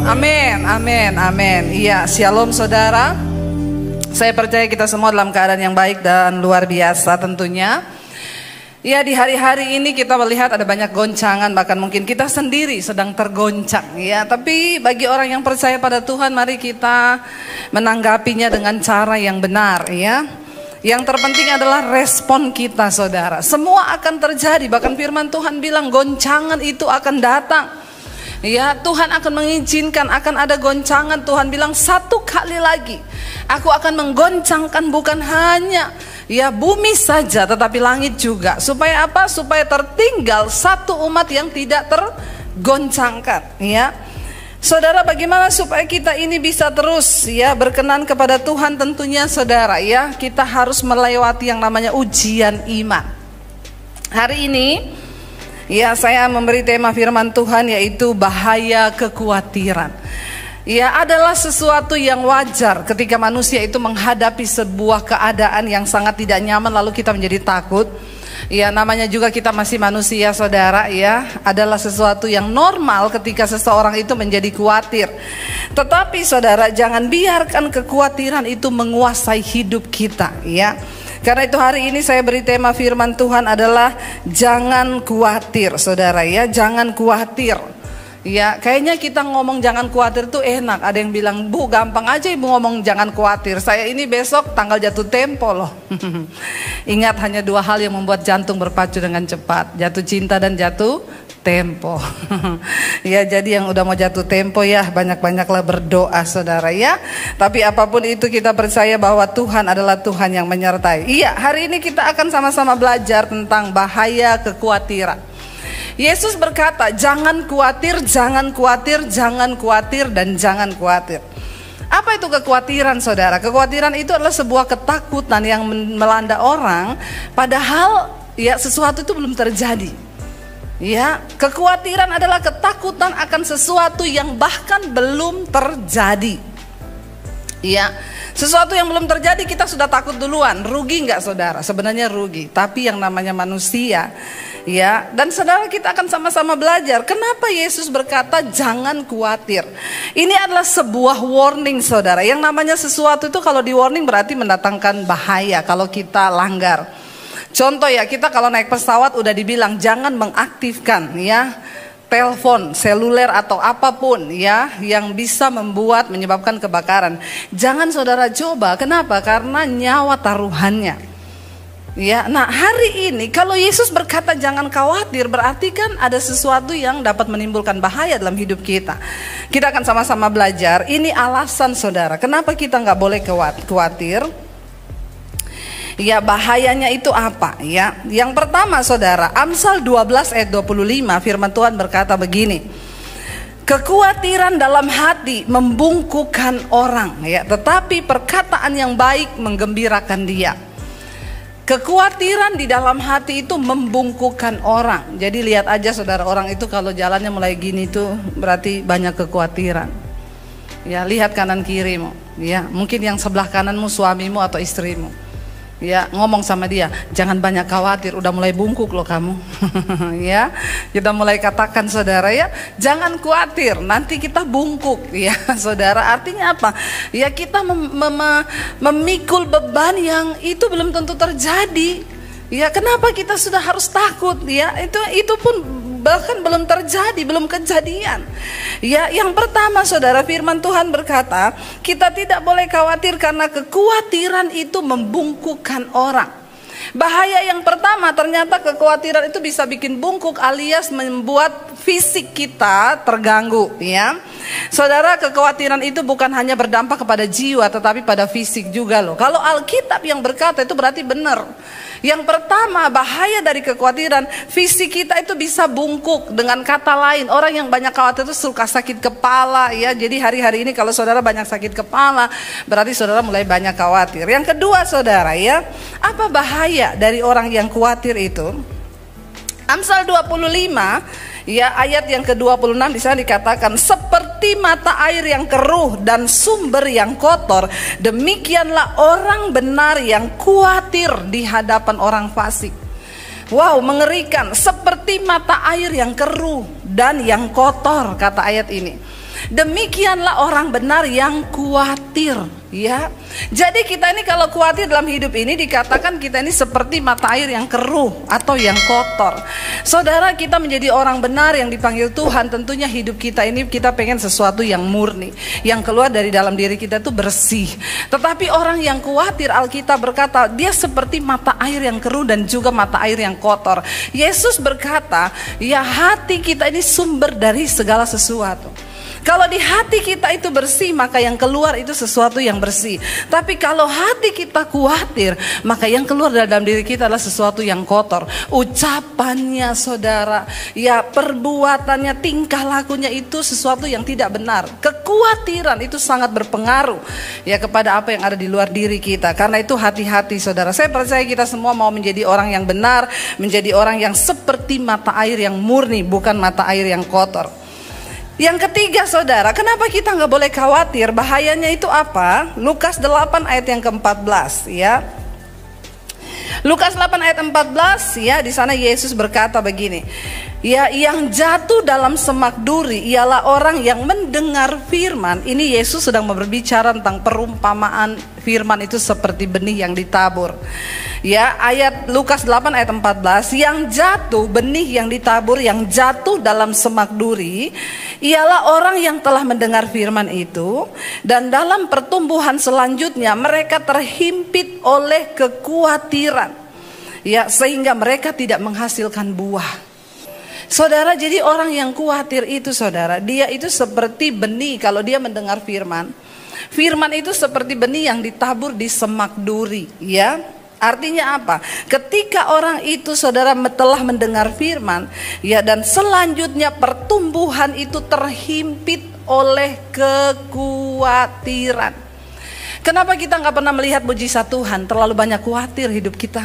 Amin, amin, amin. Iya, shalom saudara. Saya percaya kita semua dalam keadaan yang baik dan luar biasa tentunya. Ya, di hari-hari ini kita melihat ada banyak goncangan, bahkan mungkin kita sendiri sedang tergoncang ya. Tapi bagi orang yang percaya pada Tuhan, mari kita menanggapinya dengan cara yang benar ya. Yang terpenting adalah respon kita saudara. Semua akan terjadi, bahkan firman Tuhan bilang goncangan itu akan datang. Ya, Tuhan akan mengizinkan akan ada goncangan. Tuhan bilang satu kali lagi aku akan menggoncangkan bukan hanya ya bumi saja tetapi langit juga. Supaya apa? Supaya tertinggal satu umat yang tidak tergoncangkan ya. Saudara, bagaimana supaya kita ini bisa terus ya berkenan kepada Tuhan? Tentunya saudara ya, kita harus melewati yang namanya ujian iman. Hari ini ya, saya memberi tema firman Tuhan yaitu bahaya kekhawatiran. Ya, adalah sesuatu yang wajar ketika manusia itu menghadapi sebuah keadaan yang sangat tidak nyaman lalu kita menjadi takut. Ya, namanya juga kita masih manusia saudara ya. Adalah sesuatu yang normal ketika seseorang itu menjadi khawatir. Tetapi saudara, jangan biarkan kekhawatiran itu menguasai hidup kita ya. Karena itu hari ini saya beri tema firman Tuhan adalah jangan khawatir saudara ya, jangan khawatir. Ya, kayaknya kita ngomong jangan khawatir tuh enak. Ada yang bilang, "Bu, gampang aja Ibu ngomong jangan khawatir. Saya ini besok tanggal jatuh tempo loh." Ingat, hanya dua hal yang membuat jantung berpacu dengan cepat, jatuh cinta dan jatuh tempo. Ya, jadi yang udah mau jatuh tempo ya banyak-banyaklah berdoa saudara ya. Tapi apapun itu kita percaya bahwa Tuhan adalah Tuhan yang menyertai. Iya, hari ini kita akan sama-sama belajar tentang bahaya kekhawatiran. Yesus berkata, jangan khawatir, jangan khawatir, jangan khawatir, dan jangan khawatir. Apa itu kekhawatiran saudara? Kekhawatiran itu adalah sebuah ketakutan yang melanda orang padahal ya sesuatu itu belum terjadi. Ya, kekhawatiran adalah ketakutan akan sesuatu yang bahkan belum terjadi. Ya, sesuatu yang belum terjadi kita sudah takut duluan. Rugi nggak saudara? Sebenarnya rugi. Tapi yang namanya manusia, ya. Dan saudara, kita akan sama-sama belajar kenapa Yesus berkata jangan khawatir. Ini adalah sebuah warning saudara. Yang namanya sesuatu itu kalau di warning berarti mendatangkan bahaya kalau kita langgar. Contoh ya, kita kalau naik pesawat udah dibilang jangan mengaktifkan ya telepon seluler atau apapun ya yang bisa menyebabkan kebakaran. Jangan saudara coba. Kenapa? Karena nyawa taruhannya. Ya, nah hari ini kalau Yesus berkata jangan khawatir, berarti kan ada sesuatu yang dapat menimbulkan bahaya dalam hidup kita. Kita akan sama-sama belajar. Ini alasan saudara, kenapa kita nggak boleh khawatir. Ya, bahayanya itu apa ya? Yang pertama saudara, Amsal 12 ayat 25 firman Tuhan berkata begini. Kekhawatiran dalam hati membungkukkan orang ya, tetapi perkataan yang baik menggembirakan dia. Kekhawatiran di dalam hati itu membungkukkan orang. Jadi lihat aja saudara, orang itu kalau jalannya mulai gini tuh berarti banyak kekhawatiran. Ya, lihat kanan kirimu. Ya, mungkin yang sebelah kananmu suamimu atau istrimu. Ya, ngomong sama dia, jangan banyak khawatir, udah mulai bungkuk loh kamu. Ya, kita mulai katakan saudara ya, jangan khawatir, nanti kita bungkuk ya saudara. Artinya apa? Ya, kita memikul beban yang itu belum tentu terjadi. Ya, kenapa kita sudah harus takut? Ya, itu pun bahkan belum terjadi, belum kejadian. Ya, yang pertama saudara, firman Tuhan berkata, kita tidak boleh khawatir karena kekhawatiran itu membungkukkan orang. Bahaya yang pertama, ternyata kekhawatiran itu bisa bikin bungkuk alias membuat fisik kita terganggu ya. Saudara, kekhawatiran itu bukan hanya berdampak kepada jiwa tetapi pada fisik juga loh. Kalau Alkitab yang berkata itu berarti benar. Yang pertama, bahaya dari kekhawatiran, fisik kita itu bisa bungkuk. Dengan kata lain, orang yang banyak khawatir itu suka sakit kepala ya. Jadi hari-hari ini kalau saudara banyak sakit kepala, berarti saudara mulai banyak khawatir. Yang kedua saudara ya, apa bahaya dari orang yang khawatir itu? Amsal 25 ya, ayat yang ke-26 di sana dikatakan, seperti mata air yang keruh dan sumber yang kotor, demikianlah orang benar yang khawatir di hadapan orang fasik. Wow, mengerikan. Seperti mata air yang keruh dan yang kotor, kata ayat ini. Demikianlah orang benar yang khawatir, ya. Jadi kita ini kalau khawatir dalam hidup ini dikatakan kita ini seperti mata air yang keruh atau yang kotor. Saudara, kita menjadi orang benar yang dipanggil Tuhan, tentunya hidup kita ini kita pengen sesuatu yang murni, yang keluar dari dalam diri kita itu bersih. Tetapi orang yang khawatir, Alkitab berkata dia seperti mata air yang keruh dan juga mata air yang kotor. Yesus berkata, ya hati kita ini sumber dari segala sesuatu. Kalau di hati kita itu bersih, maka yang keluar itu sesuatu yang bersih. Tapi kalau hati kita khawatir, maka yang keluar dalam diri kita adalah sesuatu yang kotor. Ucapannya, saudara, ya perbuatannya, tingkah lakunya itu sesuatu yang tidak benar. Kekhawatiran itu sangat berpengaruh ya kepada apa yang ada di luar diri kita. Karena itu hati-hati, saudara. Saya percaya kita semua mau menjadi orang yang benar, menjadi orang yang seperti mata air yang murni, bukan mata air yang kotor. Yang ketiga, saudara, kenapa kita nggak boleh khawatir? Bahayanya itu apa? Lukas 8 ayat yang ke-14, ya. Lukas 8 ayat 14, ya, di sana Yesus berkata begini. Ya, yang jatuh dalam semak duri ialah orang yang mendengar firman. Ini Yesus sedang berbicara tentang perumpamaan firman itu seperti benih yang ditabur. Ya, ayat Lukas 8 ayat 14, yang jatuh, benih yang ditabur, yang jatuh dalam semak duri ialah orang yang telah mendengar firman itu, dan dalam pertumbuhan selanjutnya mereka terhimpit oleh kekhawatiran, ya, sehingga mereka tidak menghasilkan buah. Saudara, jadi orang yang khawatir itu, saudara, dia itu seperti benih. Kalau dia mendengar firman, firman itu seperti benih yang ditabur di semak duri, ya. Artinya apa? Ketika orang itu, saudara, telah mendengar firman, ya, dan selanjutnya pertumbuhan itu terhimpit oleh kekhawatiran. Kenapa kita nggak pernah melihat mujizat Tuhan? Terlalu banyak khawatir hidup kita.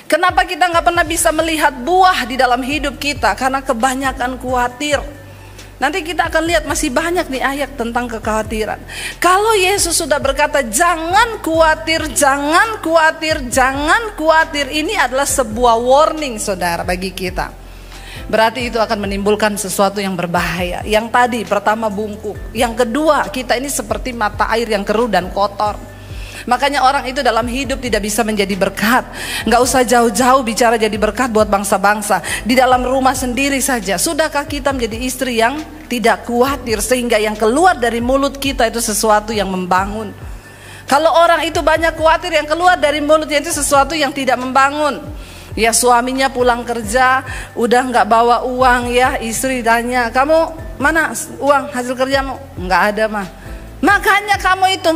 Kenapa kita nggak pernah bisa melihat buah di dalam hidup kita? Karena kebanyakan khawatir. Nanti kita akan lihat masih banyak nih ayat tentang kekhawatiran. Kalau Yesus sudah berkata jangan khawatir, jangan khawatir, jangan khawatir, ini adalah sebuah warning, saudara, bagi kita. Berarti itu akan menimbulkan sesuatu yang berbahaya. Yang tadi pertama bungkuk, yang kedua kita ini seperti mata air yang keruh dan kotor. Makanya orang itu dalam hidup tidak bisa menjadi berkat. Nggak usah jauh-jauh bicara jadi berkat buat bangsa-bangsa. Di dalam rumah sendiri saja. Sudahkah kita menjadi istri yang tidak khawatir, sehingga yang keluar dari mulut kita itu sesuatu yang membangun? Kalau orang itu banyak khawatir, yang keluar dari mulutnya itu sesuatu yang tidak membangun. Ya, suaminya pulang kerja udah nggak bawa uang, ya, istri tanya, kamu mana uang hasil kerjamu? Nggak ada, mah. Makanya kamu itu,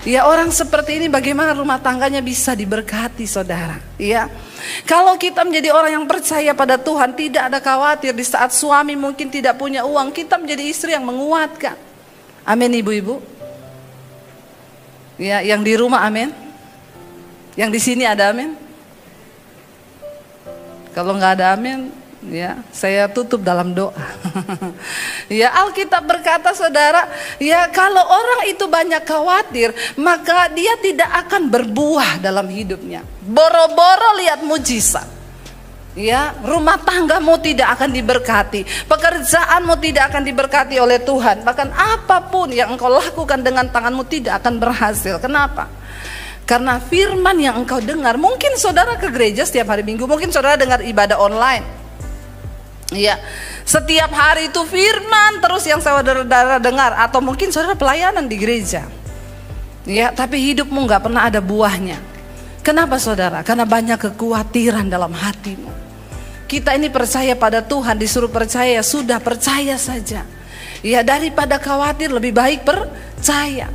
ya, orang seperti ini bagaimana rumah tangganya bisa diberkati, saudara? Ya, kalau kita menjadi orang yang percaya pada Tuhan, tidak ada khawatir. Di saat suami mungkin tidak punya uang, kita menjadi istri yang menguatkan. Amin, ibu-ibu. Ya, yang di rumah amin. Yang di sini ada amin. Kalau nggak ada amin, ya, saya tutup dalam doa. Ya, Alkitab berkata, saudara, ya, kalau orang itu banyak khawatir, maka dia tidak akan berbuah dalam hidupnya. Boro-boro lihat mujizat, ya, rumah tanggamu tidak akan diberkati, pekerjaanmu tidak akan diberkati oleh Tuhan. Bahkan apapun yang engkau lakukan dengan tanganmu tidak akan berhasil. Kenapa? Karena firman yang engkau dengar, mungkin saudara ke gereja setiap hari Minggu, mungkin saudara dengar ibadah online. Ya, setiap hari itu firman terus yang saudara dengar, atau mungkin saudara pelayanan di gereja. Ya, tapi hidupmu nggak pernah ada buahnya. Kenapa, saudara? Karena banyak kekhawatiran dalam hatimu. Kita ini percaya pada Tuhan, disuruh percaya, sudah percaya saja. Ya, daripada khawatir lebih baik percaya.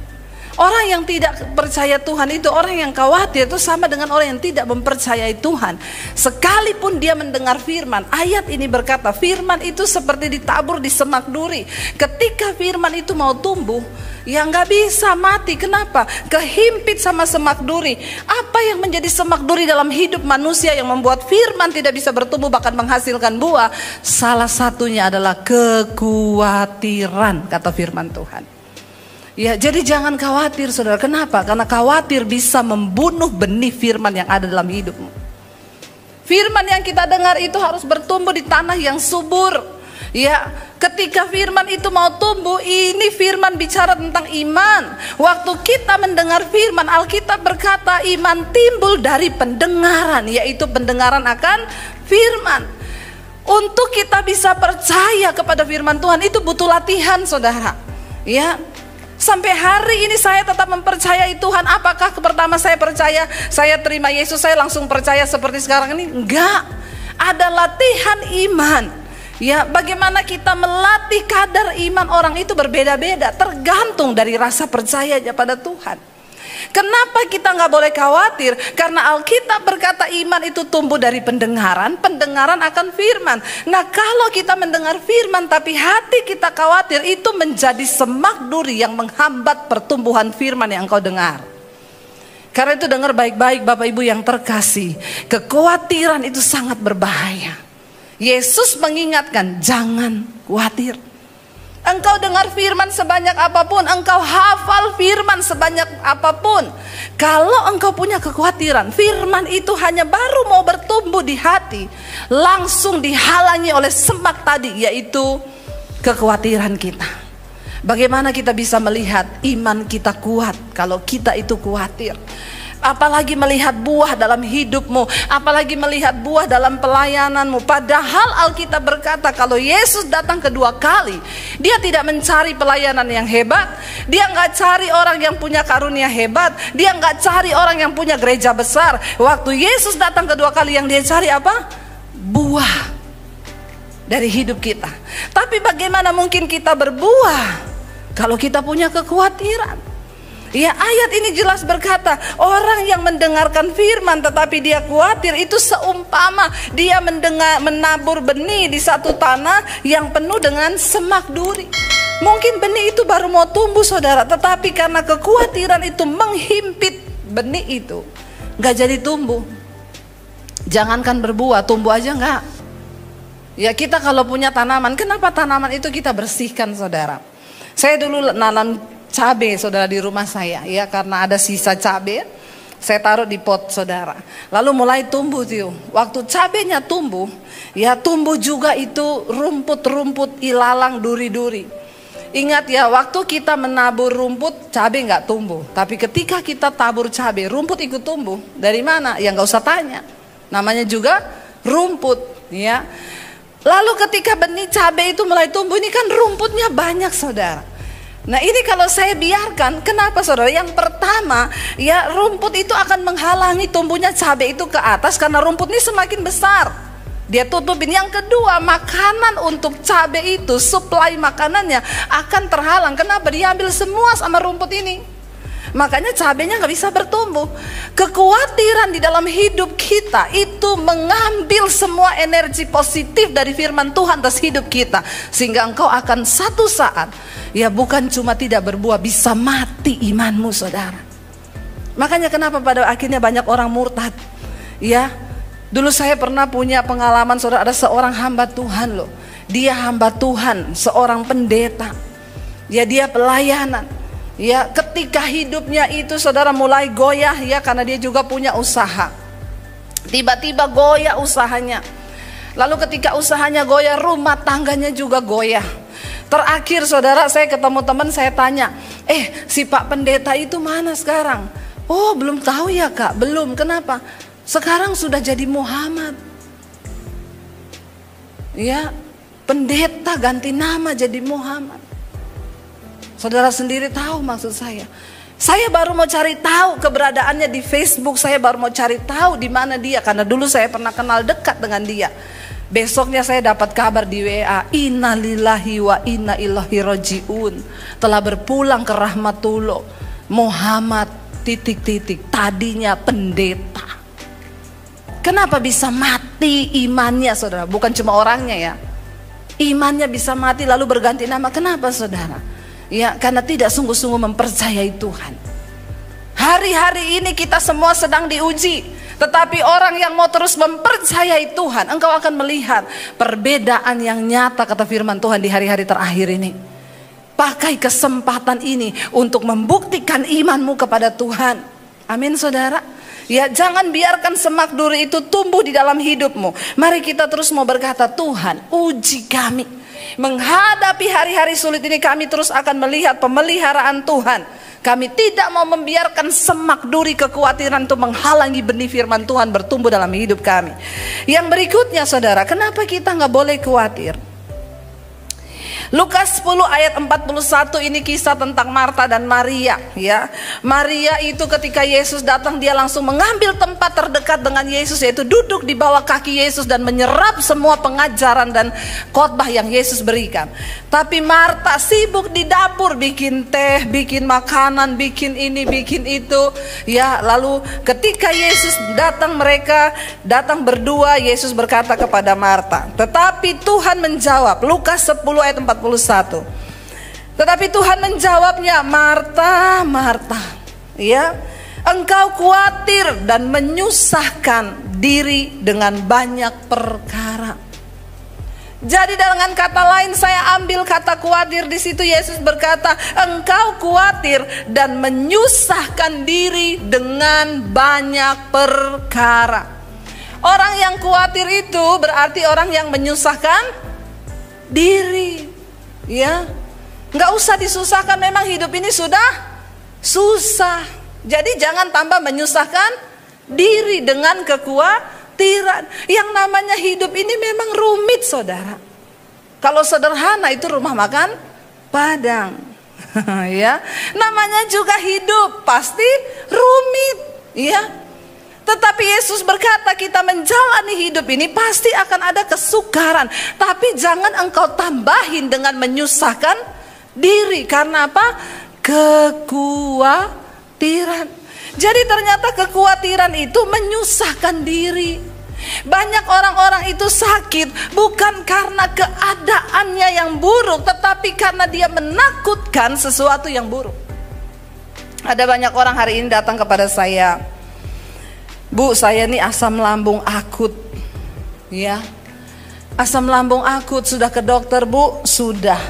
Orang yang tidak percaya Tuhan itu, orang yang khawatir itu sama dengan orang yang tidak mempercayai Tuhan. Sekalipun dia mendengar firman, ayat ini berkata firman itu seperti ditabur di semak duri. Ketika firman itu mau tumbuh, ya nggak bisa mati. Kenapa? Kehimpit sama semak duri. Apa yang menjadi semak duri dalam hidup manusia yang membuat firman tidak bisa bertumbuh bahkan menghasilkan buah? Salah satunya adalah kekhawatiran, kata firman Tuhan. Ya, jadi jangan khawatir, saudara. Kenapa? Karena khawatir bisa membunuh benih firman yang ada dalam hidupmu. Firman yang kita dengar itu harus bertumbuh di tanah yang subur. Ya, ketika firman itu mau tumbuh, ini firman bicara tentang iman. Waktu kita mendengar firman, Alkitab berkata iman timbul dari pendengaran, yaitu pendengaran akan firman. Untuk kita bisa percaya kepada firman Tuhan itu butuh latihan, saudara. Ya, sampai hari ini saya tetap mempercayai Tuhan. Apakah pertama saya percaya, saya terima Yesus, saya langsung percaya seperti sekarang ini? Enggak. Ada latihan iman. Ya, bagaimana kita melatih kadar iman orang itu berbeda-beda, tergantung dari rasa percayanya pada Tuhan. Kenapa kita nggak boleh khawatir? Karena Alkitab berkata iman itu tumbuh dari pendengaran, pendengaran akan firman. Nah, kalau kita mendengar firman tapi hati kita khawatir, itu menjadi semak duri yang menghambat pertumbuhan firman yang engkau dengar. Karena itu dengar baik-baik Bapak Ibu yang terkasih, kekhawatiran itu sangat berbahaya. Yesus mengingatkan, jangan khawatir. Engkau dengar firman sebanyak apapun, engkau hafal firman sebanyak apapun, kalau engkau punya kekhawatiran, firman itu hanya baru mau bertumbuh di hati, langsung dihalangi oleh semak tadi, yaitu kekhawatiran kita. Bagaimana kita bisa melihat iman kita kuat kalau kita itu khawatir? Apalagi melihat buah dalam hidupmu, apalagi melihat buah dalam pelayananmu. Padahal Alkitab berkata kalau Yesus datang kedua kali, dia tidak mencari pelayanan yang hebat, dia nggak cari orang yang punya karunia hebat, dia nggak cari orang yang punya gereja besar. Waktu Yesus datang kedua kali, yang dia cari apa? Buah dari hidup kita. Tapi bagaimana mungkin kita berbuah kalau kita punya kekhawatiran? Ya, ayat ini jelas berkata, orang yang mendengarkan firman tetapi dia khawatir, itu seumpama dia menabur benih di satu tanah yang penuh dengan semak duri. Mungkin benih itu baru mau tumbuh, saudara, tetapi karena kekhawatiran itu menghimpit benih itu, nggak jadi tumbuh. Jangankan berbuah, tumbuh aja nggak. Ya, kita kalau punya tanaman, kenapa tanaman itu kita bersihkan, saudara? Saya dulu nanam cabai, saudara, di rumah saya, ya, karena ada sisa cabai, saya taruh di pot, saudara. Lalu mulai tumbuh tuh. Waktu cabainya tumbuh, ya tumbuh juga itu rumput-rumput ilalang, duri-duri. Ingat ya, waktu kita menabur rumput, cabai nggak tumbuh. Tapi ketika kita tabur cabai, rumput ikut tumbuh. Dari mana? Ya nggak usah tanya. Namanya juga rumput, ya. Lalu ketika benih cabai itu mulai tumbuh, ini kan rumputnya banyak, saudara. Nah, ini kalau saya biarkan, kenapa, saudara? Yang pertama, ya, rumput itu akan menghalangi tumbuhnya cabai itu ke atas karena rumput ini semakin besar. Dia tutupin. Yang kedua, makanan untuk cabai itu, suplai makanannya akan terhalang. Kenapa? Diambil semua sama rumput ini. Makanya cabainya nggak bisa bertumbuh. Kekhawatiran di dalam hidup kita itu mengambil semua energi positif dari firman Tuhan atas hidup kita, sehingga engkau akan satu saat, ya, bukan cuma tidak berbuah, bisa mati imanmu, saudara. Makanya kenapa pada akhirnya banyak orang murtad. Ya, dulu saya pernah punya pengalaman, saudara, ada seorang hamba Tuhan loh. Dia hamba Tuhan, seorang pendeta. Ya, dia pelayanan. Ya, ketika hidupnya itu, saudara, mulai goyah, ya, karena dia juga punya usaha. Tiba-tiba goyah usahanya. Lalu ketika usahanya goyah, rumah tangganya juga goyah. Terakhir, saudara, saya ketemu teman, saya tanya, si Pak Pendeta itu mana sekarang? Oh, belum tahu ya, Kak. Belum. Kenapa? Sekarang sudah jadi Muhammad. Ya, pendeta ganti nama jadi Muhammad. Saudara sendiri tahu maksud saya. Saya baru mau cari tahu keberadaannya di Facebook. Saya baru mau cari tahu di mana dia, karena dulu saya pernah kenal dekat dengan dia. Besoknya saya dapat kabar di WA, innalillahi wa inna ilaihi rajiun, telah berpulang ke rahmatullah Muhammad ... tadinya pendeta. Kenapa bisa mati imannya, saudara? Bukan cuma orangnya, ya, imannya bisa mati lalu berganti nama. Kenapa, saudara? Ya, karena tidak sungguh-sungguh mempercayai Tuhan. Hari-hari ini kita semua sedang diuji. Tetapi orang yang mau terus mempercayai Tuhan, engkau akan melihat perbedaan yang nyata, kata firman Tuhan, di hari-hari terakhir ini. Pakai kesempatan ini untuk membuktikan imanmu kepada Tuhan. Amin, saudara. Ya, jangan biarkan semak duri itu tumbuh di dalam hidupmu. Mari kita terus mau berkata, Tuhan, uji kami. Menghadapi hari-hari sulit ini kami terus akan melihat pemeliharaan Tuhan. Kami tidak mau membiarkan semak duri kekhawatiran itu menghalangi benih firman Tuhan bertumbuh dalam hidup kami. Yang berikutnya saudara, kenapa kita nggak boleh khawatir? Lukas 10 ayat 41 ini kisah tentang Marta dan Maria, ya. Maria itu ketika Yesus datang dia langsung mengambil tempat terdekat dengan Yesus, yaitu duduk di bawah kaki Yesus dan menyerap semua pengajaran dan khotbah yang Yesus berikan. Tapi Marta sibuk di dapur bikin teh, bikin makanan, bikin ini, bikin itu, ya. Lalu ketika Yesus datang, mereka datang berdua, Yesus berkata kepada Marta, tetapi Tuhan menjawab, Lukas 10 ayat 41. Tetapi Tuhan menjawabnya, Marta, Marta, ya, engkau khawatir dan menyusahkan diri dengan banyak perkara. Jadi dengan kata lain saya ambil kata khawatir di situ, Yesus berkata, engkau khawatir dan menyusahkan diri dengan banyak perkara. Orang yang khawatir itu berarti orang yang menyusahkan diri. Ya, nggak usah disusahkan, memang hidup ini sudah susah. Jadi jangan tambah menyusahkan diri dengan kekhawatiran. Yang namanya hidup ini memang rumit saudara. Kalau sederhana itu rumah makan Padang. Ya, namanya juga hidup pasti rumit. Ya, tetapi Yesus berkata kita menjalani hidup ini pasti akan ada kesukaran. Tapi jangan engkau tambahin dengan menyusahkan diri. Karena apa? Kekhawatiran. Jadi ternyata kekhawatiran itu menyusahkan diri. Banyak orang-orang itu sakit bukan karena keadaannya yang buruk, tetapi karena dia menakutkan sesuatu yang buruk. Ada banyak orang hari ini datang kepada saya, Bu, saya nih asam lambung akut. Ya, asam lambung akut, sudah ke dokter Bu? Sudah.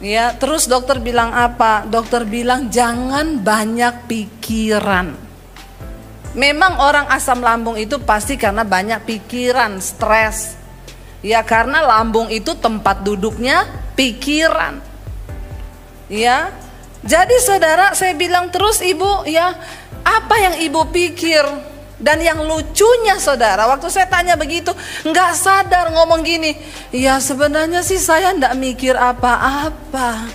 Ya, terus dokter bilang apa? Dokter bilang jangan banyak pikiran. Memang orang asam lambung itu pasti karena banyak pikiran, stres. Ya, karena lambung itu tempat duduknya pikiran. Ya, jadi saudara, saya bilang terus Ibu, ya, apa yang Ibu pikir? Dan yang lucunya saudara, waktu saya tanya begitu, nggak sadar ngomong gini, ya sebenarnya sih saya nggak mikir apa-apa.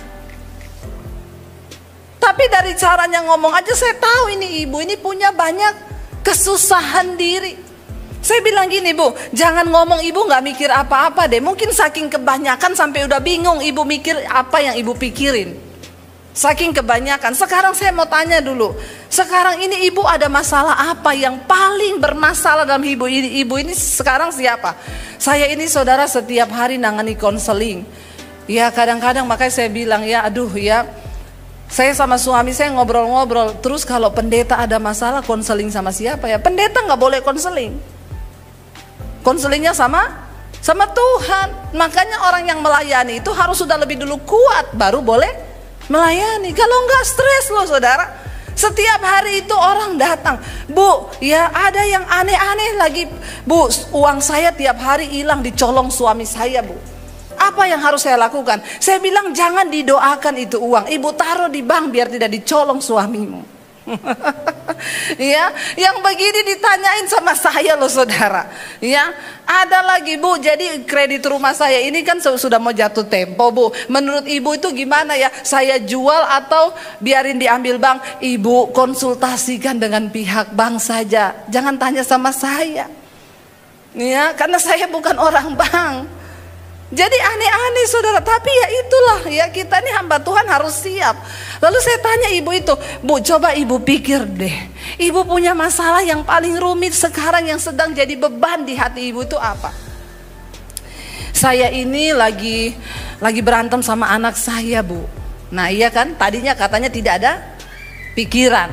Tapi dari caranya ngomong aja saya tahu ini ibu ini punya banyak kesusahan diri. Saya bilang gini, Bu, jangan ngomong ibu nggak mikir apa-apa deh. Mungkin saking kebanyakan sampai udah bingung ibu mikir apa yang ibu pikirin. Saking kebanyakan. Sekarang saya mau tanya dulu, sekarang ini ibu ada masalah apa yang paling bermasalah dalam ibu ini? Ibu ini sekarang siapa? Saya ini saudara setiap hari nangani konseling. Ya kadang-kadang makanya saya bilang ya aduh ya, saya sama suami saya ngobrol-ngobrol. Terus kalau pendeta ada masalah konseling sama siapa ya? Pendeta nggak boleh konseling. Konselingnya sama Tuhan. Makanya orang yang melayani itu harus sudah lebih dulu kuat baru boleh melayani. Kalau enggak stres loh saudara. Setiap hari itu orang datang, Bu, ya ada yang aneh-aneh lagi, Bu, uang saya tiap hari hilang dicolong suami saya, Bu. Apa yang harus saya lakukan? Saya bilang jangan didoakan itu uang, Ibu taruh di bank biar tidak dicolong suamimu. Ya, yang begini ditanyain sama saya loh saudara. Ya, ada lagi Bu, jadi kredit rumah saya ini kan sudah mau jatuh tempo Bu. Menurut Ibu itu gimana ya? Saya jual atau biarin diambil bank? Ibu konsultasikan dengan pihak bank saja. Jangan tanya sama saya. Ya, karena saya bukan orang bank. Jadi aneh-aneh saudara, tapi ya itulah ya kita nih hamba Tuhan harus siap. Lalu saya tanya ibu itu, Bu coba ibu pikir deh, ibu punya masalah yang paling rumit sekarang yang sedang jadi beban di hati ibu itu apa? Saya ini lagi berantem sama anak saya Bu. Nah iya kan, tadinya katanya tidak ada pikiran.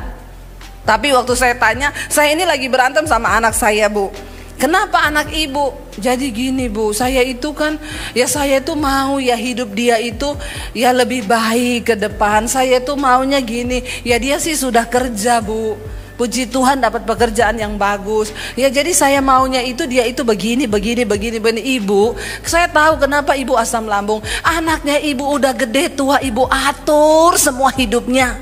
Tapi waktu saya tanya, saya ini lagi berantem sama anak saya Bu. Kenapa anak ibu? Jadi gini Bu, saya itu kan, ya saya itu mau ya hidup dia itu ya lebih baik ke depan. Saya itu maunya gini, ya dia sih sudah kerja Bu. puji Tuhan dapat pekerjaan yang bagus. Ya jadi saya maunya itu dia itu begini. Ibu, saya tahu kenapa ibu asam lambung. Anaknya ibu udah gede tua, ibu atur semua hidupnya.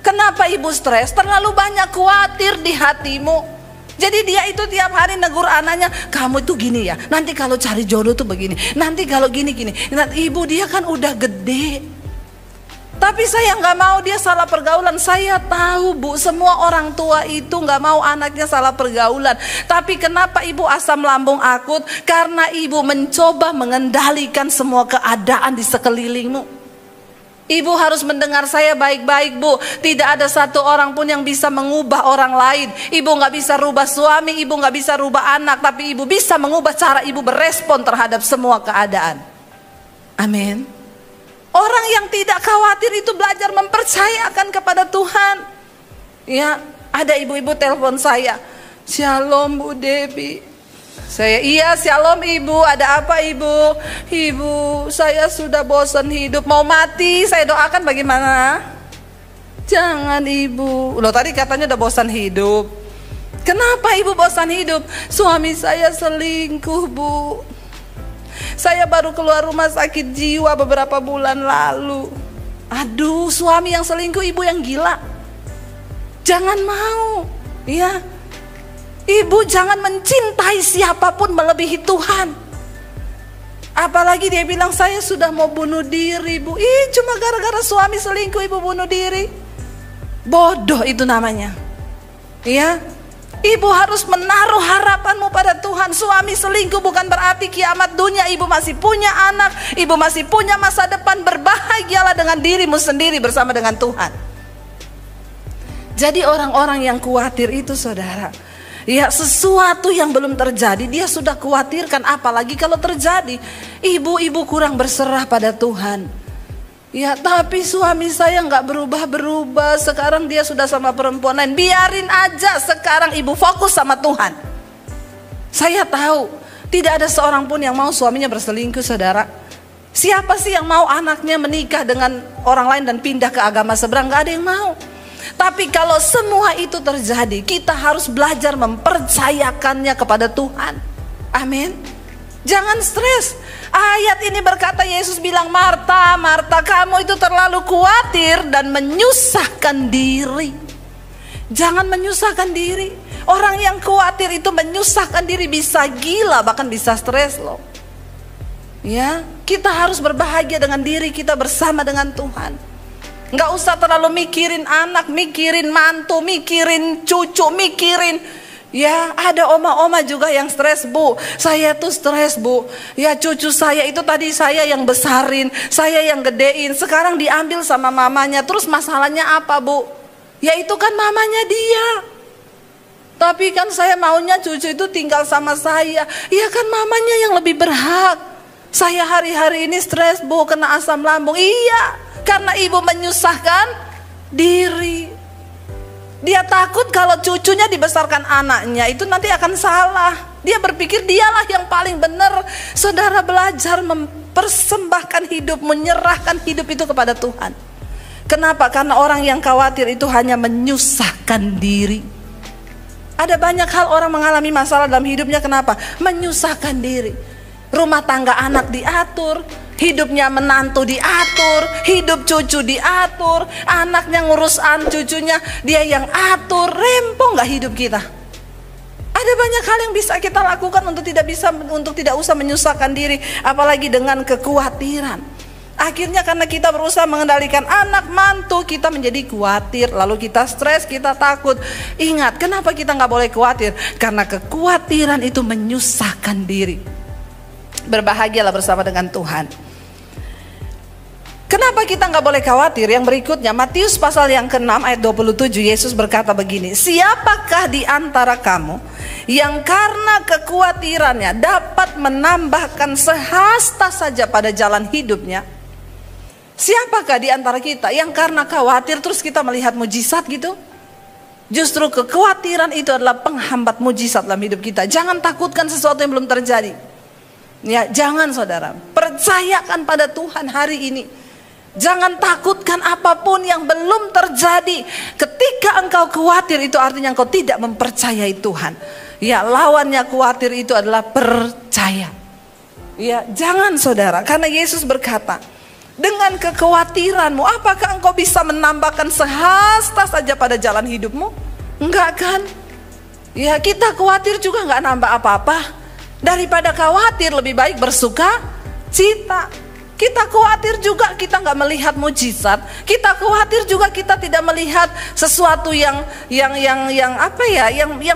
Kenapa ibu stres? Terlalu banyak khawatir di hatimu. Jadi dia itu tiap hari negur anaknya, kamu itu gini ya, nanti kalau cari jodoh tuh begini, nanti kalau gini. Nah, ibu dia kan udah gede. Tapi saya nggak mau dia salah pergaulan. Saya tahu bu, semua orang tua itu nggak mau anaknya salah pergaulan. Tapi kenapa ibu asam lambung akut? Karena ibu mencoba mengendalikan semua keadaan di sekelilingmu. Ibu harus mendengar saya baik-baik bu. Tidak ada satu orang pun yang bisa mengubah orang lain. Ibu gak bisa rubah suami, ibu gak bisa rubah anak. Tapi ibu bisa mengubah cara ibu berespon terhadap semua keadaan. Amin. Orang yang tidak khawatir itu belajar mempercayakan kepada Tuhan. Ya, ada ibu-ibu telepon saya. Shalom Bu Debbie. Saya, iya shalom ibu, ada apa ibu? Ibu, saya sudah bosan hidup, mau mati, saya doakan bagaimana? Jangan ibu. Loh tadi katanya udah bosan hidup. Kenapa ibu bosan hidup? Suami saya selingkuh bu. Saya baru keluar rumah sakit jiwa beberapa bulan lalu. Aduh, suami yang selingkuh, ibu yang gila. Jangan mau, ya. Ibu jangan mencintai siapapun melebihi Tuhan. Apalagi dia bilang saya sudah mau bunuh diri bu. Cuma gara-gara suami selingkuh ibu bunuh diri. Bodoh itu namanya. Ya, ibu harus menaruh harapanmu pada Tuhan. Suami selingkuh bukan berarti kiamat dunia. Ibu masih punya anak, ibu masih punya masa depan. Berbahagialah dengan dirimu sendiri bersama dengan Tuhan. Jadi orang-orang yang khawatir itu saudara, ya sesuatu yang belum terjadi dia sudah khawatirkan, apalagi kalau terjadi. Ibu-ibu kurang berserah pada Tuhan. Ya tapi suami saya nggak berubah-berubah, sekarang dia sudah sama perempuan lain. Biarin aja, sekarang ibu fokus sama Tuhan. Saya tahu tidak ada seorang pun yang mau suaminya berselingkuh saudara. Siapa sih yang mau anaknya menikah dengan orang lain dan pindah ke agama seberang? Gak ada yang mau. Tapi kalau semua itu terjadi, kita harus belajar mempercayakannya kepada Tuhan. Amin. Jangan stres. Ayat ini berkata, Yesus bilang, Marta, Marta, kamu itu terlalu khawatir dan menyusahkan diri. Jangan menyusahkan diri. Orang yang khawatir itu menyusahkan diri, bisa gila, bahkan bisa stres loh. Ya, kita harus berbahagia dengan diri kita bersama dengan Tuhan. Nggak usah terlalu mikirin anak, mikirin mantu, mikirin cucu, mikirin. Ya ada oma-oma juga yang stres bu. Saya tuh stres bu. Ya cucu saya itu tadi saya yang besarin, saya yang gedein, sekarang diambil sama mamanya. Terus masalahnya apa bu? Ya itu kan mamanya dia. Tapi kan saya maunya cucu itu tinggal sama saya. Ya kan mamanya yang lebih berhak. Saya hari-hari ini stres bu, kena asam lambung. Iya, karena ibu menyusahkan diri. Dia takut kalau cucunya dibesarkan anaknya itu nanti akan salah. Dia berpikir dialah yang paling benar. Saudara, belajar mempersembahkan hidup, menyerahkan hidup itu kepada Tuhan. Kenapa? Karena orang yang khawatir itu hanya menyusahkan diri. Ada banyak hal orang mengalami masalah dalam hidupnya. Kenapa? Menyusahkan diri. Rumah tangga anak diatur, hidupnya menantu diatur, hidup cucu diatur, anaknya ngurus cucunya dia yang atur. Rempong gak hidup kita? Ada banyak hal yang bisa kita lakukan untuk tidak usah menyusahkan diri, apalagi dengan kekhawatiran. Akhirnya karena kita berusaha mengendalikan anak mantu, kita menjadi khawatir, lalu kita stres, kita takut. Ingat, kenapa kita gak boleh khawatir? Karena kekhawatiran itu menyusahkan diri. Berbahagialah bersama dengan Tuhan. Kenapa kita nggak boleh khawatir? Yang berikutnya, Matius pasal yang ke-6 ayat 27, Yesus berkata begini, siapakah di antara kamu yang karena kekhawatirannya dapat menambahkan sehasta saja pada jalan hidupnya? Siapakah di antara kita yang karena khawatir terus kita melihat mujizat gitu? Justru kekhawatiran itu adalah penghambat mujizat dalam hidup kita. Jangan takutkan sesuatu yang belum terjadi. Ya, jangan saudara, percayakan pada Tuhan hari ini. Jangan takutkan apapun yang belum terjadi. Ketika engkau khawatir, itu artinya engkau tidak mempercayai Tuhan. Ya, lawannya khawatir itu adalah percaya. Ya, jangan saudara, karena Yesus berkata, dengan kekhawatiranmu, apakah engkau bisa menambahkan sehasta saja pada jalan hidupmu? Enggak kan? Ya, kita khawatir juga enggak nambah apa-apa. Daripada khawatir, lebih baik bersuka cita. Kita khawatir juga kita nggak melihat mujizat. Kita khawatir juga kita tidak melihat sesuatu yang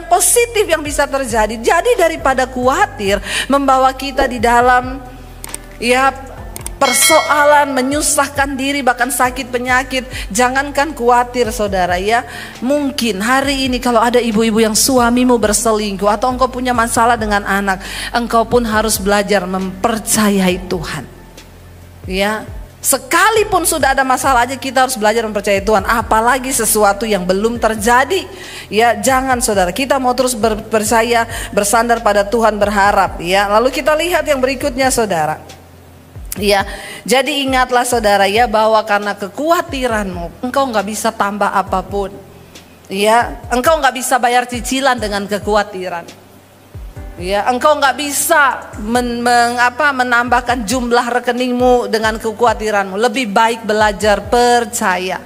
positif yang bisa terjadi. Jadi daripada khawatir membawa kita di dalam persoalan, menyusahkan diri, bahkan sakit penyakit. Jangankan khawatir saudara ya. Mungkin hari ini kalau ada ibu-ibu yang suamimu berselingkuh, atau engkau punya masalah dengan anak, engkau pun harus belajar mempercayai Tuhan. Ya, sekalipun sudah ada masalah aja kita harus belajar mempercayai Tuhan, apalagi sesuatu yang belum terjadi. Ya, jangan saudara, kita mau terus percaya, bersandar pada Tuhan, berharap. Ya, lalu kita lihat yang berikutnya saudara. Ya, jadi ingatlah saudara ya, bahwa karena kekhawatiranmu, engkau nggak bisa tambah apapun. Ya, engkau nggak bisa bayar cicilan dengan kekhawatiran. Ya, engkau nggak bisa menambahkan jumlah rekeningmu dengan kekhawatiranmu. Lebih baik belajar percaya.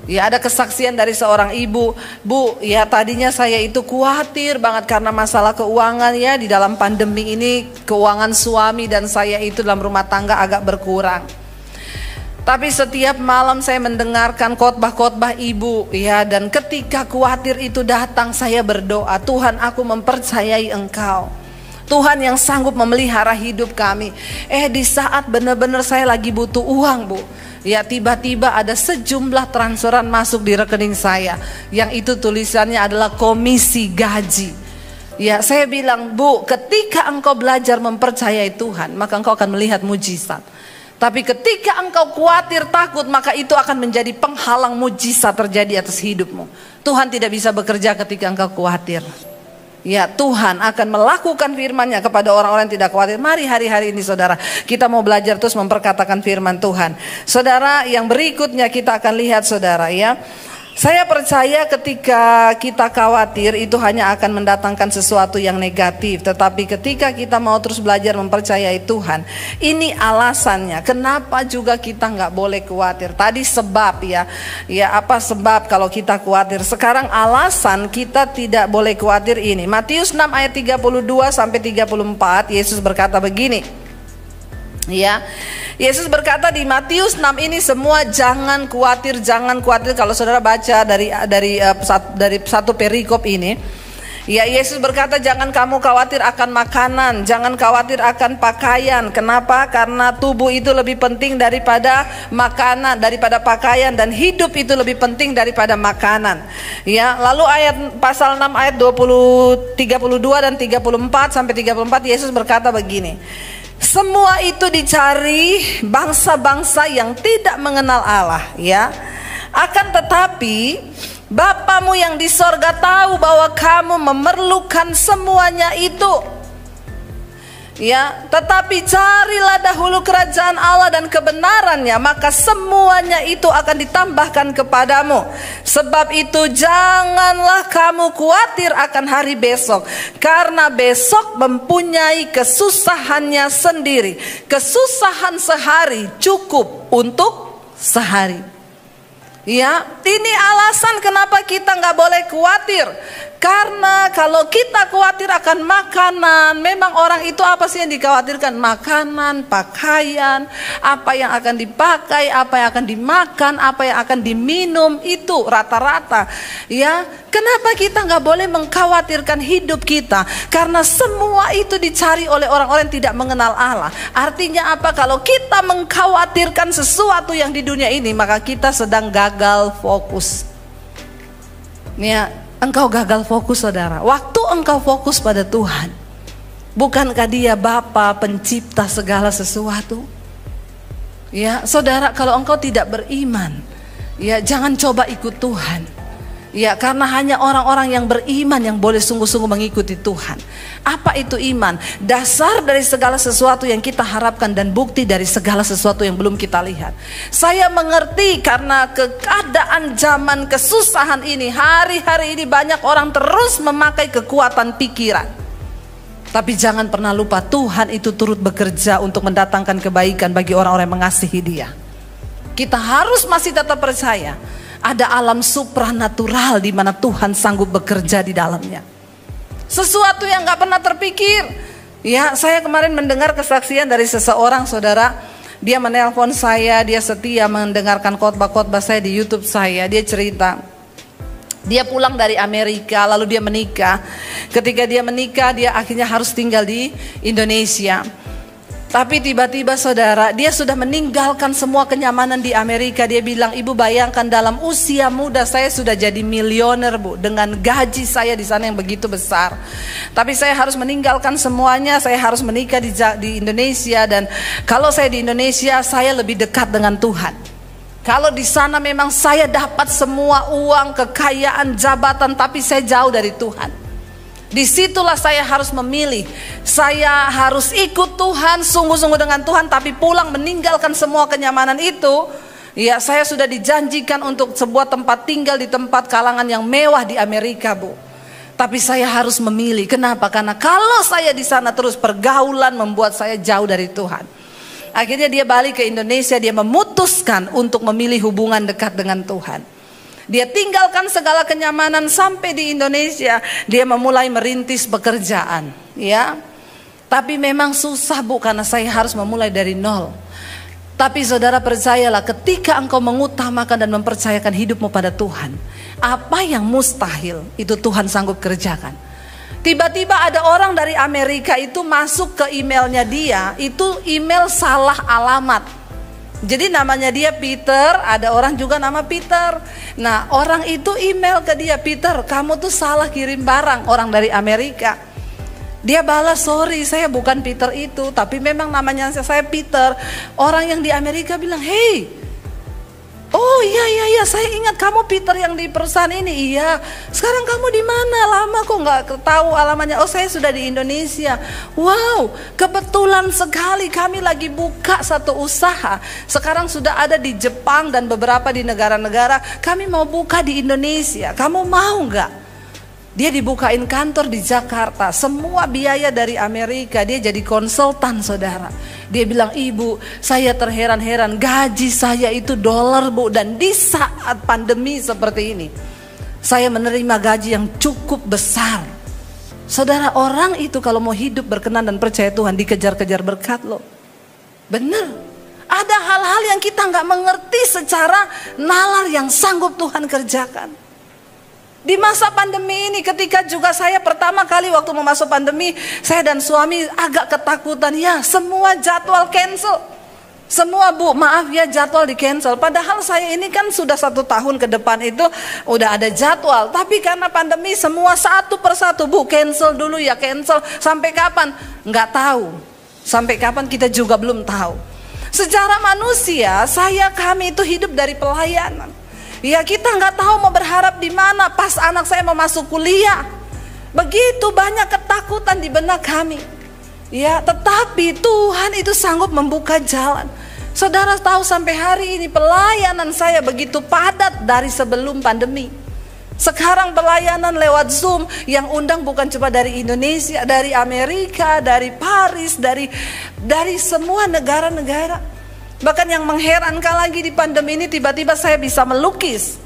Ya, ada kesaksian dari seorang ibu, Bu, ya tadinya saya itu khawatir banget karena masalah keuangan ya, di dalam pandemi ini keuangan suami dan saya itu dalam rumah tangga agak berkurang. Tapi setiap malam saya mendengarkan khotbah-khotbah ibu ya, dan ketika khawatir itu datang saya berdoa, Tuhan aku mempercayai Engkau, Tuhan yang sanggup memelihara hidup kami. Di saat benar-benar saya lagi butuh uang Bu, ya tiba-tiba ada sejumlah transferan masuk di rekening saya, yang itu tulisannya adalah komisi gaji. Ya, saya bilang, Bu, ketika engkau belajar mempercayai Tuhan, maka engkau akan melihat mujizat. Tapi ketika engkau khawatir, takut, maka itu akan menjadi penghalang mujizat terjadi atas hidupmu. Tuhan tidak bisa bekerja ketika engkau khawatir. Ya, Tuhan akan melakukan firman-Nya kepada orang-orang yang tidak khawatir. Mari hari-hari ini saudara, kita mau belajar terus memperkatakan firman Tuhan. Saudara, yang berikutnya kita akan lihat saudara ya. Saya percaya ketika kita khawatir itu hanya akan mendatangkan sesuatu yang negatif. Tetapi ketika kita mau terus belajar mempercayai Tuhan, ini alasannya kenapa juga kita nggak boleh khawatir. Tadi sebab ya apa sebab kalau kita khawatir. Sekarang alasan kita tidak boleh khawatir ini. Matius 6 ayat 32 sampai 34, Yesus berkata begini. Ya, Yesus berkata di Matius 6 ini semua jangan khawatir, jangan khawatir. Kalau saudara baca dari satu perikop ini, ya Yesus berkata jangan kamu khawatir akan makanan, jangan khawatir akan pakaian. Kenapa? Karena tubuh itu lebih penting daripada makanan, daripada pakaian, dan hidup itu lebih penting daripada makanan. Ya, lalu pasal 6 ayat 32 dan 34 sampai 34 Yesus berkata begini. Semua itu dicari bangsa-bangsa yang tidak mengenal Allah ya. Akan tetapi Bapamu yang di sorga tahu bahwa kamu memerlukan semuanya itu. Ya, tetapi carilah dahulu kerajaan Allah dan kebenarannya, maka semuanya itu akan ditambahkan kepadamu. Sebab itu janganlah kamu khawatir akan hari besok, karena besok mempunyai kesusahannya sendiri. Kesusahan sehari cukup untuk sehari. Ya, ini alasan kenapa kita nggak boleh khawatir. Karena kalau kita khawatir akan makanan, memang orang itu apa sih yang dikhawatirkan? Makanan, pakaian, apa yang akan dipakai, apa yang akan dimakan, apa yang akan diminum, itu rata-rata. Ya, kenapa kita nggak boleh mengkhawatirkan hidup kita? Karena semua itu dicari oleh orang-orang yang tidak mengenal Allah. Artinya apa? Kalau kita mengkhawatirkan sesuatu yang di dunia ini, maka kita sedang gagal fokus. Ya. Engkau gagal fokus saudara. Waktu engkau fokus pada Tuhan, bukankah Dia Bapa pencipta segala sesuatu? Ya saudara, kalau engkau tidak beriman, ya jangan coba ikut Tuhan. Ya, karena hanya orang-orang yang beriman yang boleh sungguh-sungguh mengikuti Tuhan. Apa itu iman? Dasar dari segala sesuatu yang kita harapkan dan bukti dari segala sesuatu yang belum kita lihat. Saya mengerti karena keadaan zaman kesusahan ini, hari-hari ini banyak orang terus memakai kekuatan pikiran. Tapi jangan pernah lupa, Tuhan itu turut bekerja untuk mendatangkan kebaikan bagi orang-orang yang mengasihi Dia. Kita harus masih tetap percaya ada alam supranatural di mana Tuhan sanggup bekerja di dalamnya. Sesuatu yang gak pernah terpikir. Ya, saya kemarin mendengar kesaksian dari seseorang, saudara. Dia menelpon saya, dia setia mendengarkan khotbah-khotbah saya di YouTube saya. Dia cerita, dia pulang dari Amerika, lalu dia menikah. Ketika dia menikah, dia akhirnya harus tinggal di Indonesia. Tapi tiba-tiba saudara, dia sudah meninggalkan semua kenyamanan di Amerika. Dia bilang, ibu bayangkan dalam usia muda saya sudah jadi milioner, bu, dengan gaji saya di sana yang begitu besar. Tapi saya harus meninggalkan semuanya, saya harus menikah di Indonesia. Dan kalau saya di Indonesia, saya lebih dekat dengan Tuhan. Kalau di sana memang saya dapat semua uang, kekayaan, jabatan, tapi saya jauh dari Tuhan. Disitulah saya harus memilih. Saya harus ikut Tuhan, sungguh-sungguh dengan Tuhan, tapi pulang meninggalkan semua kenyamanan itu. Ya, saya sudah dijanjikan untuk sebuah tempat tinggal di tempat kalangan yang mewah di Amerika, bu. Tapi saya harus memilih. Kenapa? Karena kalau saya di sana terus, pergaulan membuat saya jauh dari Tuhan. Akhirnya dia balik ke Indonesia. Dia memutuskan untuk memilih hubungan dekat dengan Tuhan. Dia tinggalkan segala kenyamanan sampai di Indonesia. Dia memulai merintis pekerjaan, ya. Tapi memang susah, bu, karena saya harus memulai dari nol. Tapi saudara percayalah, ketika engkau mengutamakan dan mempercayakan hidupmu pada Tuhan, apa yang mustahil itu Tuhan sanggup kerjakan. Tiba-tiba ada orang dari Amerika itu masuk ke emailnya dia, itu email salah alamat. Jadi namanya dia Peter, ada orang juga nama Peter. Nah, orang itu email ke dia, Peter, kamu tuh salah kirim barang, orang dari Amerika. Dia balas, sorry saya bukan Peter itu, tapi memang namanya saya Peter. Orang yang di Amerika bilang, hey, oh iya saya ingat kamu Peter yang di perusahaan ini. Iya, sekarang kamu di mana? Lama kok nggak tahu alamatnya. Oh, saya sudah di Indonesia. Wow, kebetulan sekali kami lagi buka satu usaha. Sekarang sudah ada di Jepang dan beberapa di negara-negara. Kami mau buka di Indonesia. Kamu mau nggak? Dia dibukain kantor di Jakarta, semua biaya dari Amerika. Dia jadi konsultan, saudara. Dia bilang, ibu, saya terheran-heran, gaji saya itu dolar, bu. Dan di saat pandemi seperti ini, saya menerima gaji yang cukup besar. Saudara, orang itu kalau mau hidup berkenan dan percaya Tuhan, dikejar-kejar berkat loh. Bener. Ada hal-hal yang kita gak mengerti secara nalar yang sanggup Tuhan kerjakan. Di masa pandemi ini, ketika juga saya pertama kali waktu mau masuk pandemi, saya dan suami agak ketakutan. Ya, semua jadwal cancel. Semua, bu, maaf ya, jadwal di cancel. Padahal saya ini kan sudah 1 tahun ke depan itu udah ada jadwal. Tapi karena pandemi semua satu persatu, bu, cancel dulu ya, cancel. Sampai kapan? Nggak tahu. Sampai kapan kita juga belum tahu. Secara manusia, kami itu hidup dari pelayanan. Ya, kita nggak tahu mau berharap di mana pas anak saya mau masuk kuliah. Begitu banyak ketakutan di benak kami. Ya, tetapi Tuhan itu sanggup membuka jalan. Saudara tahu sampai hari ini pelayanan saya begitu padat dari sebelum pandemi. Sekarang pelayanan lewat Zoom, yang undang bukan cuma dari Indonesia, dari Amerika, dari Paris, dari semua negara-negara. Bahkan yang mengherankan lagi di pandemi ini, tiba-tiba saya bisa melukis.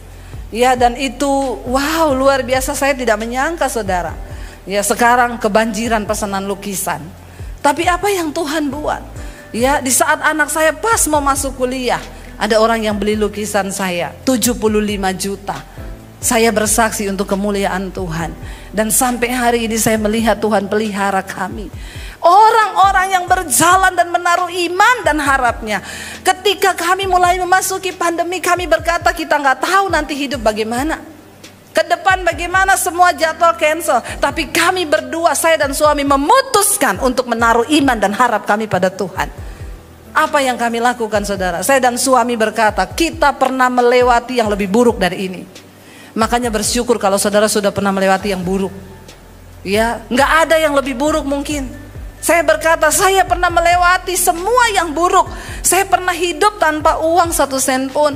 Ya, dan itu wow, luar biasa, saya tidak menyangka, saudara. Ya, sekarang kebanjiran pesanan lukisan. Tapi apa yang Tuhan buat? Ya, di saat anak saya pas mau masuk kuliah, ada orang yang beli lukisan saya 75 juta. Saya bersaksi untuk kemuliaan Tuhan. Dan sampai hari ini saya melihat Tuhan pelihara kami. Orang-orang yang berjalan dan menaruh iman dan harapnya. Ketika kami mulai memasuki pandemi, kami berkata kita nggak tahu nanti hidup bagaimana. Ke depan bagaimana, semua jadwal cancel. Tapi kami berdua, saya dan suami, memutuskan untuk menaruh iman dan harap kami pada Tuhan. Apa yang kami lakukan, saudara? Saya dan suami berkata, kita pernah melewati yang lebih buruk dari ini. Makanya bersyukur kalau saudara sudah pernah melewati yang buruk. Ya, nggak ada yang lebih buruk mungkin. Saya berkata, saya pernah melewati semua yang buruk. Saya pernah hidup tanpa uang 1 sen pun,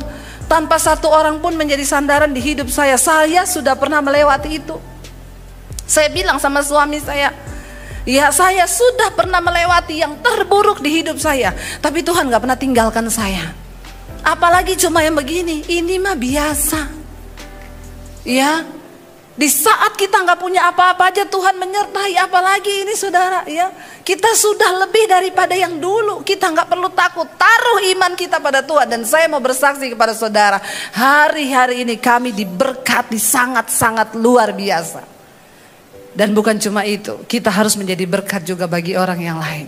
tanpa satu orang pun menjadi sandaran di hidup saya. Saya sudah pernah melewati itu. Saya bilang sama suami saya, ya saya sudah pernah melewati yang terburuk di hidup saya, tapi Tuhan gak pernah tinggalkan saya. Apalagi cuma yang begini, ini mah biasa. Ya, di saat kita nggak punya apa-apa aja Tuhan menyertai, apalagi ini saudara, ya kita sudah lebih daripada yang dulu. Kita nggak perlu takut, taruh iman kita pada Tuhan. Dan saya mau bersaksi kepada saudara, hari-hari ini kami diberkati sangat-sangat luar biasa. Dan bukan cuma itu, kita harus menjadi berkat juga bagi orang yang lain.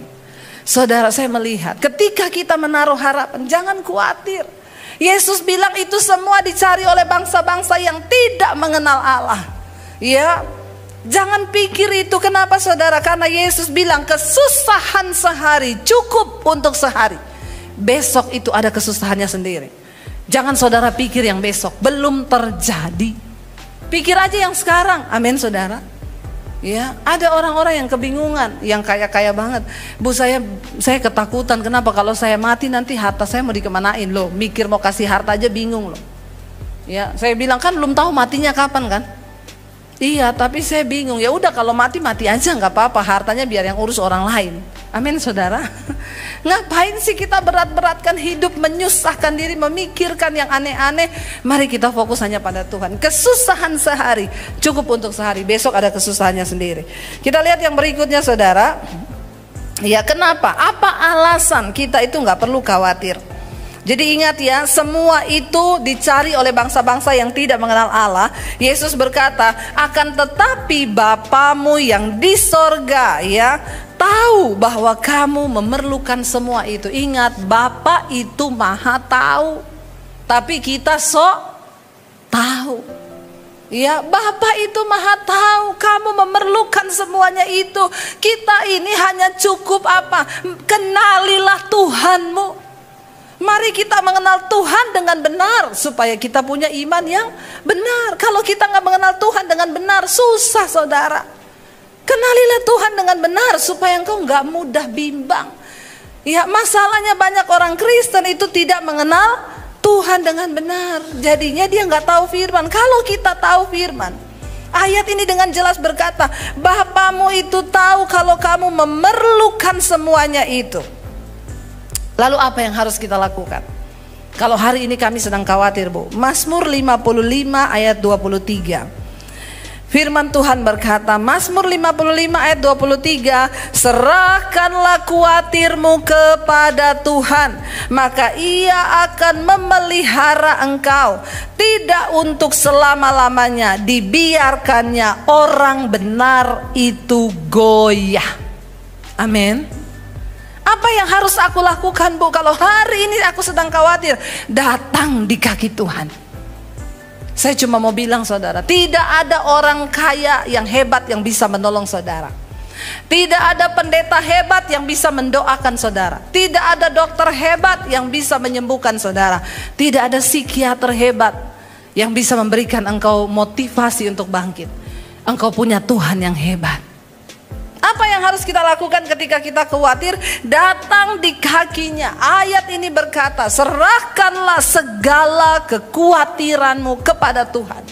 Saudara, saya melihat ketika kita menaruh harapan, jangan khawatir. Yesus bilang itu semua dicari oleh bangsa-bangsa yang tidak mengenal Allah. Ya, jangan pikir itu. Kenapa saudara? Karena Yesus bilang kesusahan sehari cukup untuk sehari. Besok itu ada kesusahannya sendiri. Jangan saudara pikir yang besok belum terjadi. Pikir aja yang sekarang. Amin saudara. Ya, ada orang-orang yang kebingungan, yang kaya-kaya banget. Bu, saya ketakutan. Kenapa? Kalau saya mati nanti harta saya mau dikemanain loh. Mikir mau kasih harta aja bingung loh. Ya, saya bilang kan belum tahu matinya kapan kan? Iya, tapi saya bingung. Ya udah kalau mati aja nggak apa-apa. Hartanya biar yang urus orang lain. Amin saudara. Ngapain sih kita berat-beratkan hidup, menyusahkan diri, memikirkan yang aneh-aneh? Mari kita fokus hanya pada Tuhan. Kesusahan sehari cukup untuk sehari, besok ada kesusahannya sendiri. Kita lihat yang berikutnya saudara. Ya, kenapa? Apa alasan kita itu nggak perlu khawatir? Jadi ingat ya, semua itu dicari oleh bangsa-bangsa yang tidak mengenal Allah. Yesus berkata, akan tetapi Bapamu yang di sorga, ya, tahu bahwa kamu memerlukan semua itu. Ingat, Bapa itu maha tahu, tapi kita sok tahu. Ya, Bapa itu maha tahu kamu memerlukan semuanya itu. Kita ini hanya cukup apa? Kenalilah Tuhanmu. Mari kita mengenal Tuhan dengan benar supaya kita punya iman yang benar. Kalau kita nggak mengenal Tuhan dengan benar, susah saudara. Kenalilah Tuhan dengan benar supaya engkau nggak mudah bimbang. Ya, masalahnya banyak orang Kristen itu tidak mengenal Tuhan dengan benar. Jadinya dia nggak tahu firman. Kalau kita tahu firman, ayat ini dengan jelas berkata, Bapamu itu tahu kalau kamu memerlukan semuanya itu. Lalu apa yang harus kita lakukan? Kalau hari ini kami sedang khawatir, Bu. Mazmur 55 ayat 23. Firman Tuhan berkata, Mazmur 55 ayat 23, serahkanlah khawatirmu kepada Tuhan, maka Ia akan memelihara engkau. Tidak untuk selama-lamanya dibiarkannya orang benar itu goyah. Amin. Apa yang harus aku lakukan, Bu? Kalau hari ini aku sedang khawatir, datang di kaki Tuhan. Saya cuma mau bilang saudara, tidak ada orang kaya yang hebat yang bisa menolong saudara. Tidak ada pendeta hebat yang bisa mendoakan saudara. Tidak ada dokter hebat yang bisa menyembuhkan saudara. Tidak ada psikiater hebat yang bisa memberikan engkau motivasi untuk bangkit. Engkau punya Tuhan yang hebat. Apa yang harus kita lakukan ketika kita khawatir? Datang di kakinya. Ayat ini berkata, serahkanlah segala kekhawatiranmu kepada Tuhan,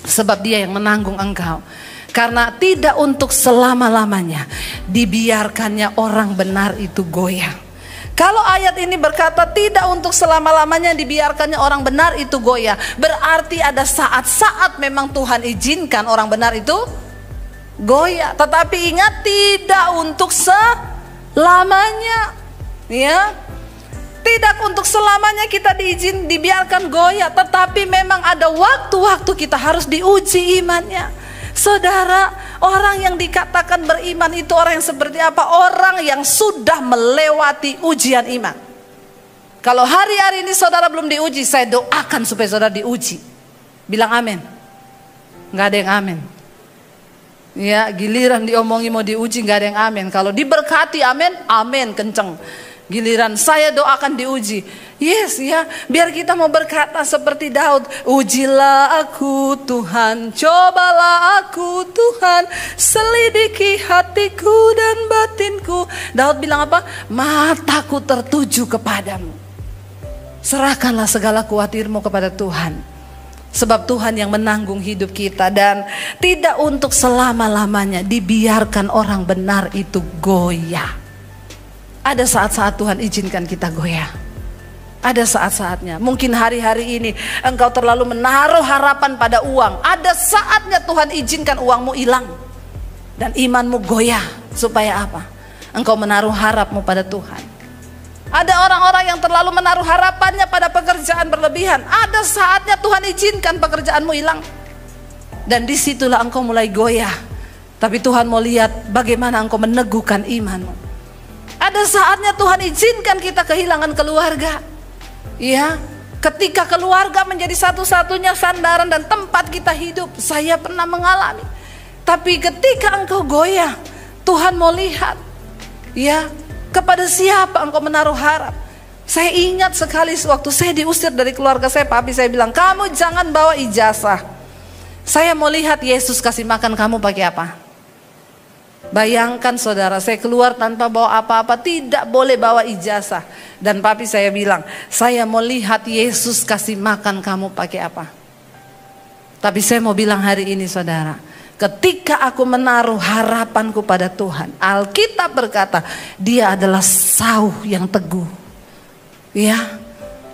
sebab Dia yang menanggung engkau. Karena tidak untuk selama-lamanya dibiarkannya orang benar itu goyah. Kalau ayat ini berkata tidak untuk selama-lamanya dibiarkannya orang benar itu goyah, berarti ada saat-saat memang Tuhan izinkan orang benar itu goyah. Tetapi ingat, tidak untuk selamanya. Ya, tidak untuk selamanya kita dibiarkan goyah. Tetapi memang ada waktu-waktu kita harus diuji imannya. Saudara, orang yang dikatakan beriman itu orang yang seperti apa? Orang yang sudah melewati ujian iman. Kalau hari-hari ini saudara belum diuji, saya doakan supaya saudara diuji. Bilang amin. Nggak ada yang amin. Ya, giliran diomongi mau diuji nggak ada yang amin. Kalau diberkati amin, amin kenceng. Giliran saya doakan diuji. Yes ya, biar kita mau berkata seperti Daud. Ujilah aku Tuhan, cobalah aku Tuhan, selidiki hatiku dan batinku. Daud bilang apa? Mataku tertuju kepadamu. Serahkanlah segala khawatirmu kepada Tuhan. Sebab Tuhan yang menanggung hidup kita. Dan tidak untuk selama-lamanya dibiarkan orang benar itu goyah. Ada saat-saat Tuhan izinkan kita goyah. Ada saat-saatnya. Mungkin hari-hari ini engkau terlalu menaruh harapan pada uang. Ada saatnya Tuhan izinkan uangmu hilang. Dan imanmu goyah. Supaya apa? Engkau menaruh harapmu pada Tuhan. Ada orang-orang yang terlalu menaruh harapannya pada pekerjaan berlebihan. Ada saatnya Tuhan izinkan pekerjaanmu hilang. Dan disitulah engkau mulai goyah. Tapi Tuhan mau lihat bagaimana engkau meneguhkan imanmu. Ada saatnya Tuhan izinkan kita kehilangan keluarga. Ya, ketika keluarga menjadi satu-satunya sandaran dan tempat kita hidup. Saya pernah mengalami. Tapi ketika engkau goyah, Tuhan mau lihat. Ya, kepada siapa engkau menaruh harap. Saya ingat sekali waktu saya diusir dari keluarga saya, papi saya bilang, kamu jangan bawa ijazah. Saya mau lihat Yesus kasih makan kamu pakai apa. Bayangkan saudara, saya keluar tanpa bawa apa-apa, tidak boleh bawa ijazah. Dan papi saya bilang, saya mau lihat Yesus kasih makan kamu pakai apa. Tapi saya mau bilang hari ini saudara, ketika aku menaruh harapanku pada Tuhan, Alkitab berkata, dia adalah sauh yang teguh. Ya,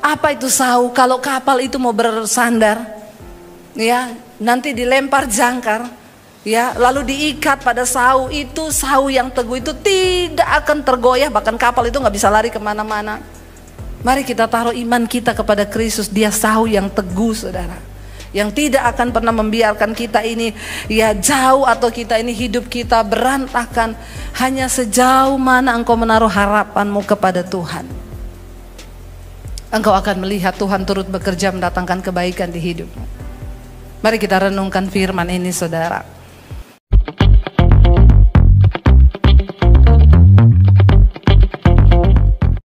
apa itu sauh? Kalau kapal itu mau bersandar, ya, nanti dilempar jangkar. Ya, lalu diikat pada sauh itu, sauh yang teguh itu tidak akan tergoyah, bahkan kapal itu nggak bisa lari kemana-mana. Mari kita taruh iman kita kepada Kristus, dia sauh yang teguh saudara, yang tidak akan pernah membiarkan kita ini ya jauh atau kita ini hidup kita berantakan. Hanya sejauh mana engkau menaruh harapanmu kepada Tuhan, engkau akan melihat Tuhan turut bekerja mendatangkan kebaikan di hidupmu. Mari kita renungkan firman ini saudara.